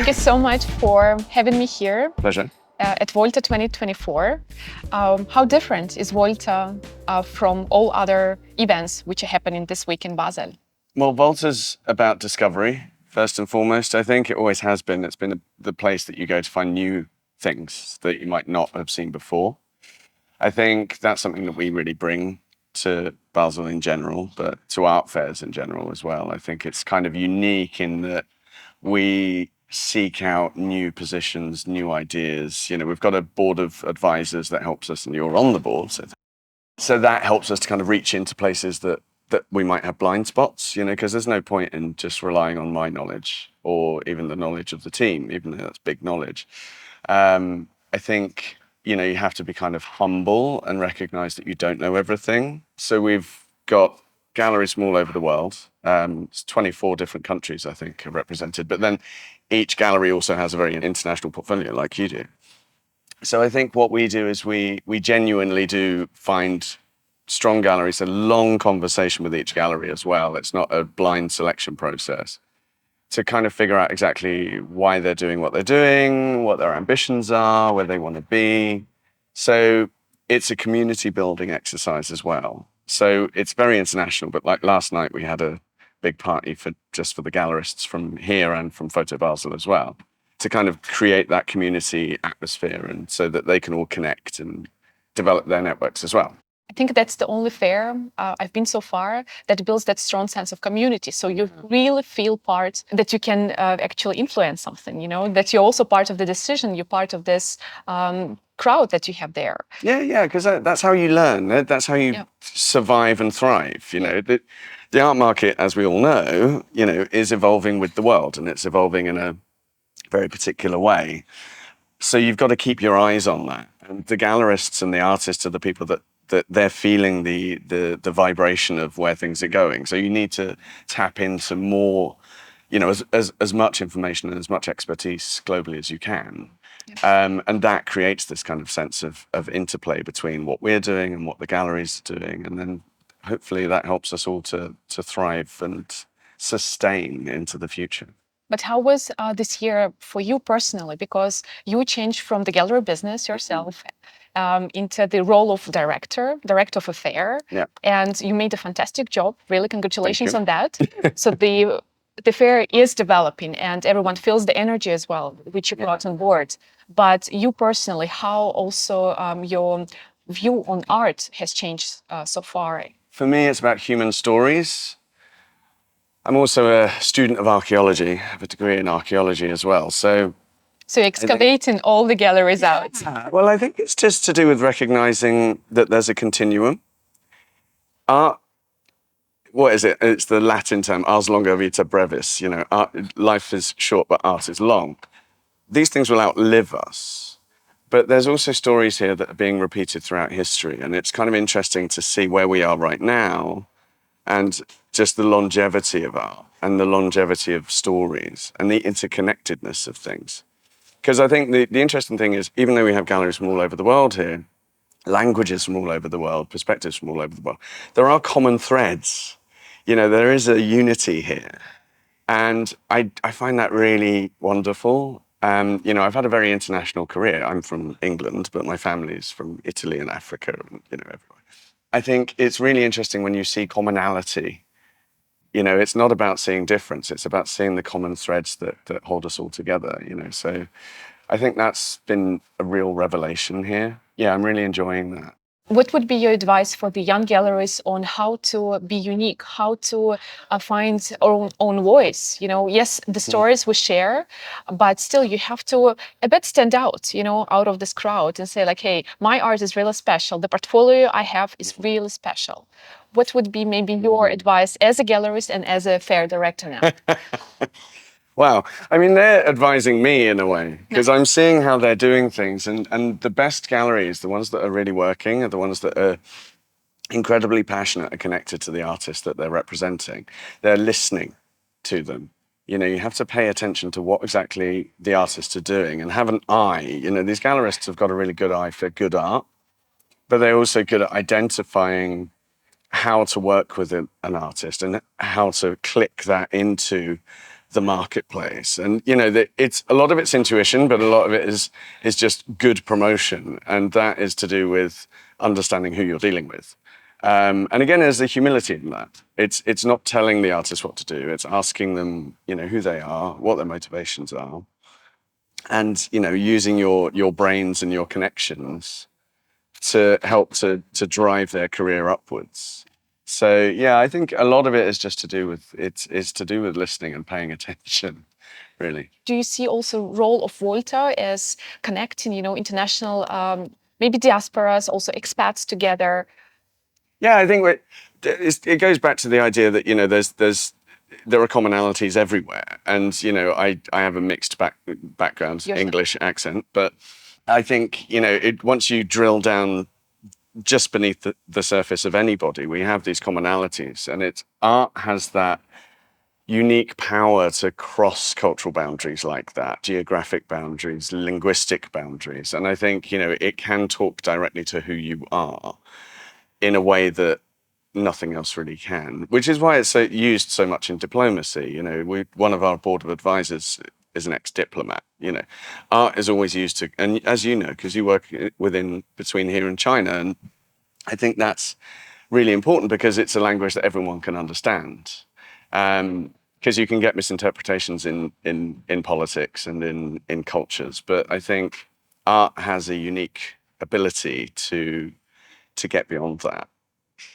you so much for having me here. Pleasure. At VOLTA 2024. How different is VOLTA from all other events which are happening this week in Basel? Well, VOLTA's about discovery, first and foremost. I think it always has been. It's been the place that you go to find new things that you might not have seen before. I think that's something that we really bring to Basel in general, but to art fairs in general as well. I think it's kind of unique in that we seek out new positions, new ideas. You know, we've got a board of advisors that helps us, and you're on the board. So that helps us to kind of reach into places that we might have blind spots, you know, because there's no point in just relying on my knowledge or even the knowledge of the team, even though that's big knowledge. I think, you know, you have to be kind of humble and recognize that you don't know everything. So we've got galleries from all over the world. It's 24 different countries, I think, are represented. But then each gallery also has a very international portfolio like you do. So I think what we do is we genuinely do find strong galleries, a long conversation with each gallery as well. It's not a blind selection process to kind of figure out exactly why they're doing what they're doing, what their ambitions are, where they want to be. So it's a community building exercise as well. So it's very international, but like last night we had a big party just for the gallerists from here and from Photo Basel as well, to kind of create that community atmosphere and so that they can all connect and develop their networks as well. I think that's the only fair I've been so far that builds that strong sense of community. So you really feel part, that you can actually influence something, you know, that you're also part of the decision, you're part of this crowd that you have there. Yeah, because that's how you learn. That's how you survive and thrive. You know, the art market, as we all know, you know, is evolving with the world, and it's evolving in a very particular way. So you've got to keep your eyes on that. And the gallerists and the artists are the people that they're feeling the vibration of where things are going. So you need to tap into more, you know, as much information and as much expertise globally as you can. And that creates this kind of sense of interplay between what we're doing and what the galleries are doing. And then hopefully that helps us all to thrive and sustain into the future. But how was this year for you personally? Because you changed from the gallery business yourself into the role of director of a fair. Yeah. And you made a fantastic job. Really, congratulations on that. So the fair is developing and everyone feels the energy as well, which you brought on board. But you personally, how also your view on art has changed so far? For me, it's about human stories. I'm also a student of archaeology, I have a degree in archaeology as well. So you're excavating all the galleries out. Well, I think it's just to do with recognizing that there's a continuum. Art, what is it? It's the Latin term, ars longa vita brevis. You know, life is short, but art is long. These things will outlive us. But there's also stories here that are being repeated throughout history. And it's kind of interesting to see where we are right now and just the longevity of art and the longevity of stories and the interconnectedness of things. Because I think the interesting thing is, even though we have galleries from all over the world here, languages from all over the world, perspectives from all over the world, there are common threads. You know, there is a unity here. And I find that really wonderful. You know, I've had a very international career. I'm from England, but my family's from Italy and Africa and, you know, everywhere. I think it's really interesting when you see commonality. You know, it's not about seeing difference. It's about seeing the common threads that hold us all together, you know. So I think that's been a real revelation here. Yeah, I'm really enjoying that. What would be your advice for the young galleries on how to be unique, how to find our own voice? You know, yes, the stories we share, but still you have to a bit stand out, you know, out of this crowd and say like, hey, my art is really special. The portfolio I have is really special. What would be maybe your advice as a gallerist and as a fair director now? Wow. I mean, they're advising me in a way, because I'm seeing how they're doing things. And the best galleries, the ones that are really working, are the ones that are incredibly passionate and connected to the artist that they're representing. They're listening to them. You know, you have to pay attention to what exactly the artists are doing and have an eye. You know, these gallerists have got a really good eye for good art, but they're also good at identifying how to work with an artist and how to click that into the marketplace. And it's a lot of it's intuition, but a lot of it is just good promotion, and that is to do with understanding who you're dealing with. And again, there's a humility in that. It's not telling the artist what to do. It's asking them, who they are, what their motivations are, and using your brains and your connections to help to drive their career upwards. So yeah, I think a lot of it is just to do with listening and paying attention, really. Do you see also role of VOLTA as connecting, international, maybe diasporas, also expats together? Yeah, I think it goes back to the idea that there are commonalities everywhere, and I have a mixed background, English accent, but I think once you drill down just beneath the surface of anybody, we have these commonalities, and art has that unique power to cross cultural boundaries like that, geographic boundaries, linguistic boundaries, and I think it can talk directly to who you are in a way that nothing else really can, which is why it's used so much in diplomacy. One of our board of advisors is an ex-diplomat. Art is always used to, and as you know, because you work between here and China, and I think that's really important because it's a language that everyone can understand. Because you can get misinterpretations in politics and in cultures, but I think art has a unique ability to get beyond that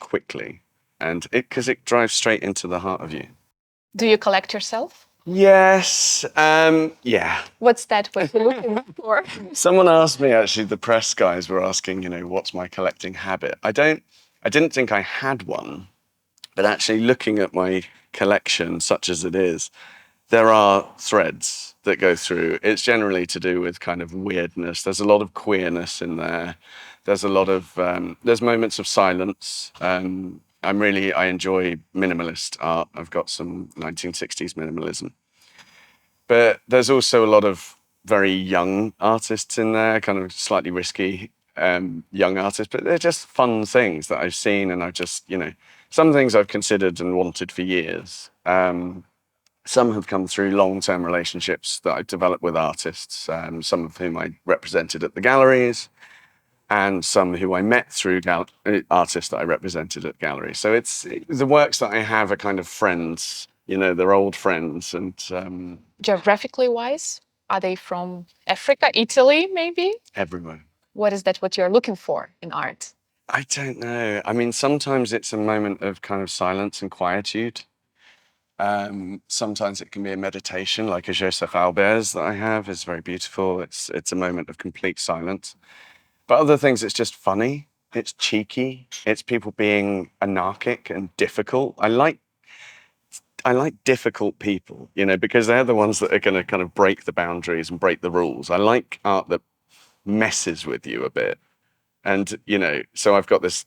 quickly, and because it drives straight into the heart of you. Do you collect yourself? Yes. Yeah. What's that what you're looking for? Someone asked me, actually, the press guys were asking, what's my collecting habit? I didn't think I had one, but actually looking at my collection, such as it is, there are threads that go through. It's generally to do with kind of weirdness. There's a lot of queerness in there. There's a lot of, there's moments of silence. I enjoy minimalist art. I've got some 1960s minimalism. But there's also a lot of very young artists in there, kind of slightly risky young artists, but they're just fun things that I've seen, and I've just, some things I've considered and wanted for years. Some have come through long-term relationships that I've developed with artists, some of whom I represented at the galleries, and some who I met through artists that I represented at galleries. So the works that I have are kind of friends, they're old friends. And geographically wise, are they from Africa, Italy, maybe? Everywhere. What is that what you're looking for in art? I don't know. I mean, sometimes it's a moment of kind of silence and quietude. Sometimes it can be a meditation, like a Joseph Albert's that I have is very beautiful. It's a moment of complete silence. But other things, it's just funny. It's cheeky. It's people being anarchic and difficult. I like difficult people, because they're the ones that are going to kind of break the boundaries and break the rules. I like art that messes with you a bit. And, so I've got this,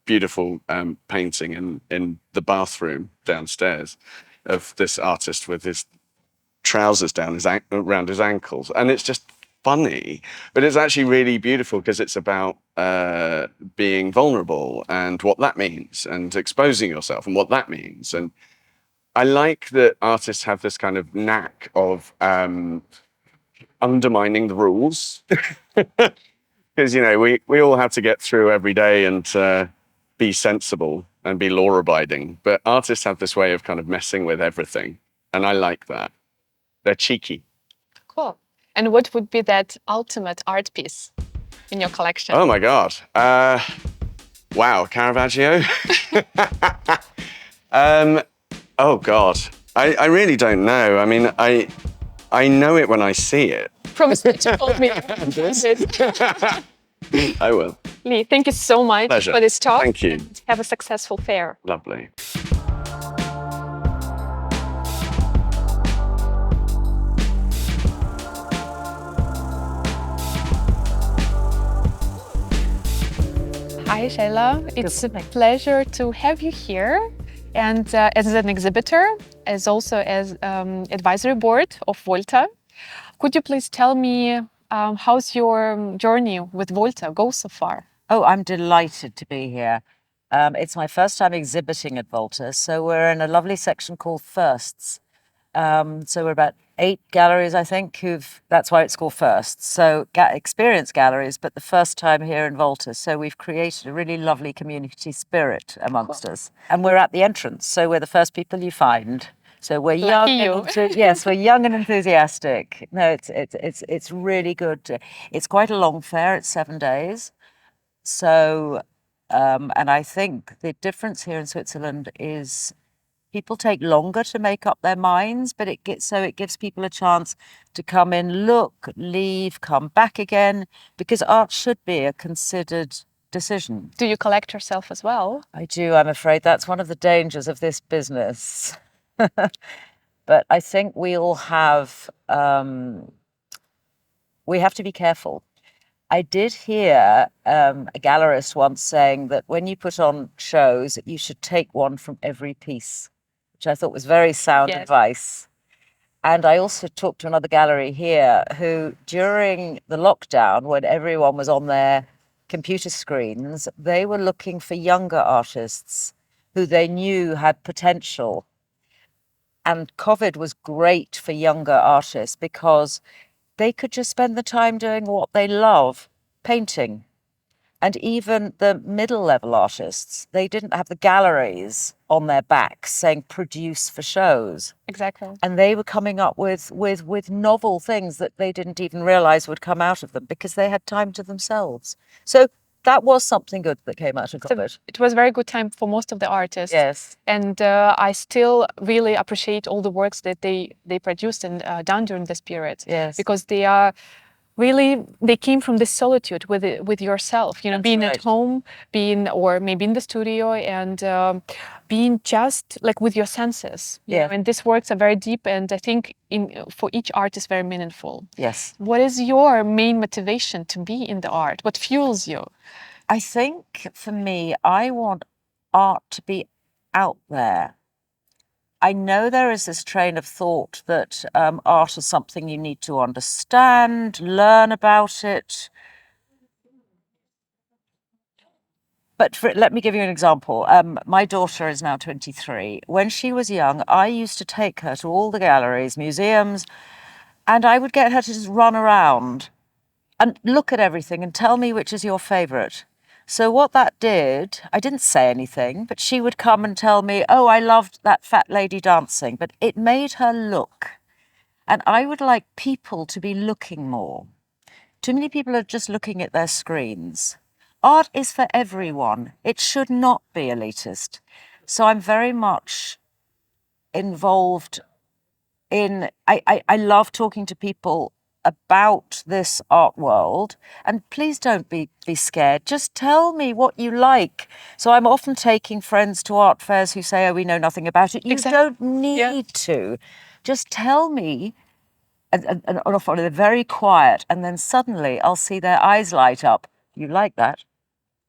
beautiful painting in the bathroom downstairs of this artist with his trousers down around his ankles. And it's just funny, but it's actually really beautiful because it's about being vulnerable and what that means, and exposing yourself and what that means. And I like that artists have this kind of knack of undermining the rules. Because, we all have to get through every day and be sensible and be law-abiding. But artists have this way of kind of messing with everything. And I like that. They're cheeky. Cool. And what would be that ultimate art piece in your collection? Oh, my God. Wow, Caravaggio. Oh, God. I really don't know. I mean, I know it when I see it. Promise me to hold me. I will. Lee, thank you so much Pleasure. for this talk. Thank you. And have a successful fair. Lovely. Hi, Sheila. It's a pleasure to have you here. And as an exhibitor, as also as advisory board of VOLTA. Could you please tell me how's your journey with VOLTA go so far? Oh, I'm delighted to be here. It's my first time exhibiting at VOLTA, so we're in a lovely section called Firsts. So we're about 8 galleries, I think, that's why it's called First. So experienced galleries, but the first time here in VOLTA. So we've created a really lovely community spirit amongst us. And we're at the entrance, so we're the first people you find. So we're young and yes, we're young and enthusiastic. No, it's really good. It's quite a long fair. It's 7 days. So, and I think the difference here in Switzerland is people take longer to make up their minds, but it gives people a chance to come in, look, leave, come back again, because art should be a considered decision. Do you collect yourself as well? I do, I'm afraid. That's one of the dangers of this business. But I think we have to be careful. I did hear a gallerist once saying that when you put on shows, you should take one from every piece, which I thought was very sound advice. And I also talked to another gallery here who, during the lockdown, when everyone was on their computer screens, they were looking for younger artists who they knew had potential. And COVID was great for younger artists because they could just spend the time doing what they love, painting. And even the middle level artists, they didn't have the galleries on their backs saying produce for shows. Exactly. And they were coming up with novel things that they didn't even realize would come out of them because they had time to themselves. So that was something good that came out of COVID. So it was a very good time for most of the artists. Yes. And I still really appreciate all the works that they produced and done during this period. Yes. Because they are really, they came from this solitude with yourself, you know, That's being right. at home, or maybe in the studio, and being just like with your senses. You know, and these works are very deep, and I think for each artist very meaningful. Yes. What is your main motivation to be in the art? What fuels you? I think for me, I want art to be out there. I know there is this train of thought that art is something you need to understand, learn about it. But let me give you an example. My daughter is now 23. When she was young, I used to take her to all the galleries, museums, and I would get her to just run around and look at everything and tell me which is your favorite. So what that did, I didn't say anything, but she would come and tell me, oh, I loved that fat lady dancing, but it made her look. And I would like people to be looking more. Too many people are just looking at their screens. Art is for everyone. It should not be elitist. So I'm very much involved in, I love talking to people about this art world, and please don't be scared. Just tell me what you like. So I'm often taking friends to art fairs who say, oh, we know nothing about it. You don't need to. Just tell me, and often they're very quiet, and then suddenly I'll see their eyes light up. You like that?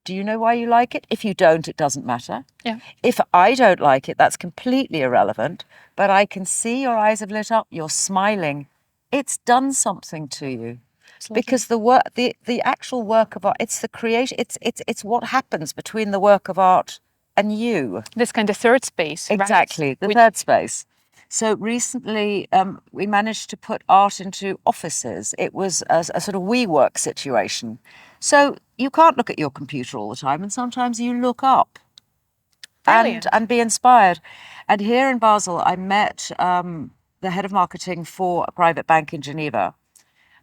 Do you know why you like it? If you don't, it doesn't matter. Yeah. If I don't like it, that's completely irrelevant. But I can see your eyes have lit up, you're smiling. It's done something to you. Absolutely. Because the actual work of art, it's the creation, it's what happens between the work of art and you. This kind of third space. Exactly, right? the third space. So recently, we managed to put art into offices. It was a sort of WeWork situation. So you can't look at your computer all the time, and sometimes you look up and be inspired. And here in Basel, I met the head of marketing for a private bank in Geneva.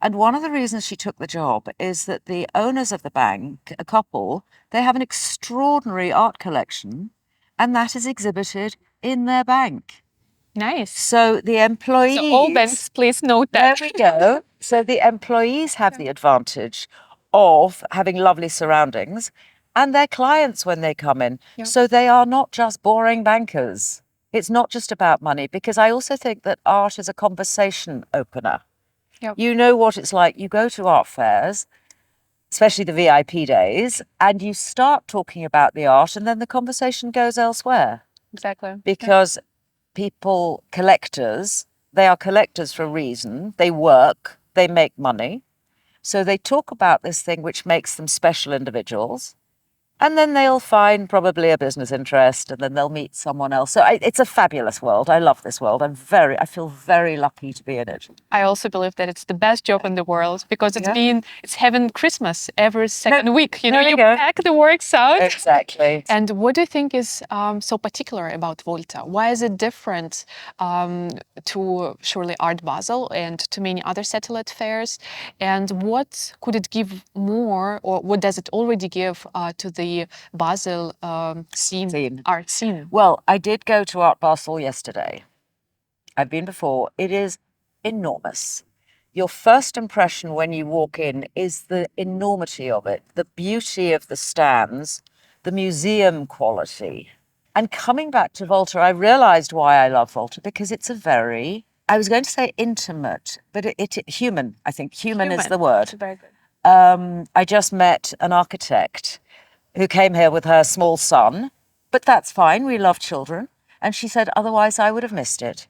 And one of the reasons she took the job is that the owners of the bank, a couple, they have an extraordinary art collection, and that is exhibited in their bank. Nice. So the employees... So all banks, please note that. There we go. So the employees have the advantage of having lovely surroundings, and their clients when they come in. Yeah. So they are not just boring bankers. It's not just about money, because I also think that art is a conversation opener. Yep. You know what it's like. You go to art fairs, especially the VIP days, and you start talking about the art, and then the conversation goes elsewhere. Exactly. Because people, collectors, they are collectors for a reason. They work, they make money. So they talk about this thing which makes them special individuals. And then they'll find probably a business interest, and then they'll meet someone else. So it's a fabulous world. I love this world. I feel very lucky to be in it. I also believe that it's the best job in the world because it's having Christmas every second week. You know, there you you go. pack the works out. Exactly. And what do you think is so particular about VOLTA? Why is it different to surely Art Basel and to many other satellite fairs? And what could it give more, or what does it already give to the Basel art scene? Well, I did go to Art Basel yesterday. I've been before. It is enormous. Your first impression when you walk in is the enormity of it, the beauty of the stands, the museum quality. And coming back to VOLTA, I realized why I love VOLTA, because it's a very, I was going to say intimate, but human. I think human is the word. Very good. I just met an architect who came here with her small son, but that's fine. We love children. And she said, otherwise I would have missed it.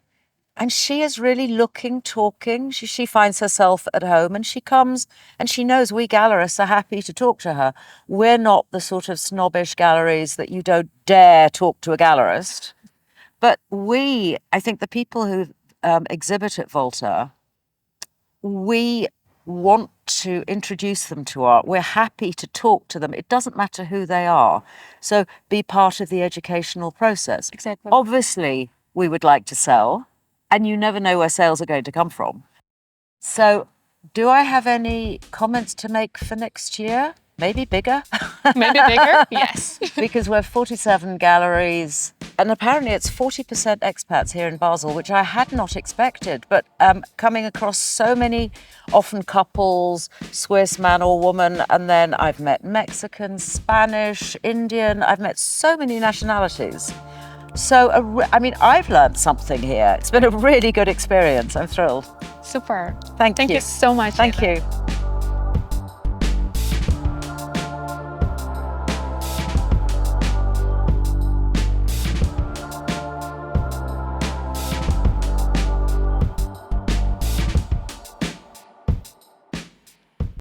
And she is really looking, talking. She finds herself at home, and she comes and she knows we gallerists are happy to talk to her. We're not the sort of snobbish galleries that you don't dare talk to a gallerist. But I think the people who exhibit at VOLTA, we want to introduce them to art. We're happy to talk to them. It doesn't matter who they are. So be part of the educational process. Exactly. Obviously, we would like to sell, and you never know where sales are going to come from. So do I have any comments to make for next year? Maybe bigger. Maybe bigger, yes. Because we're 47 galleries, and apparently it's 40% expats here in Basel, which I had not expected. But coming across so many, often couples, Swiss man or woman, and then I've met Mexican, Spanish, Indian. I've met so many nationalities. So, I mean, I've learned something here. It's been a really good experience. I'm thrilled. Super. Thank you. Thank you so much. Thank Sheila. you.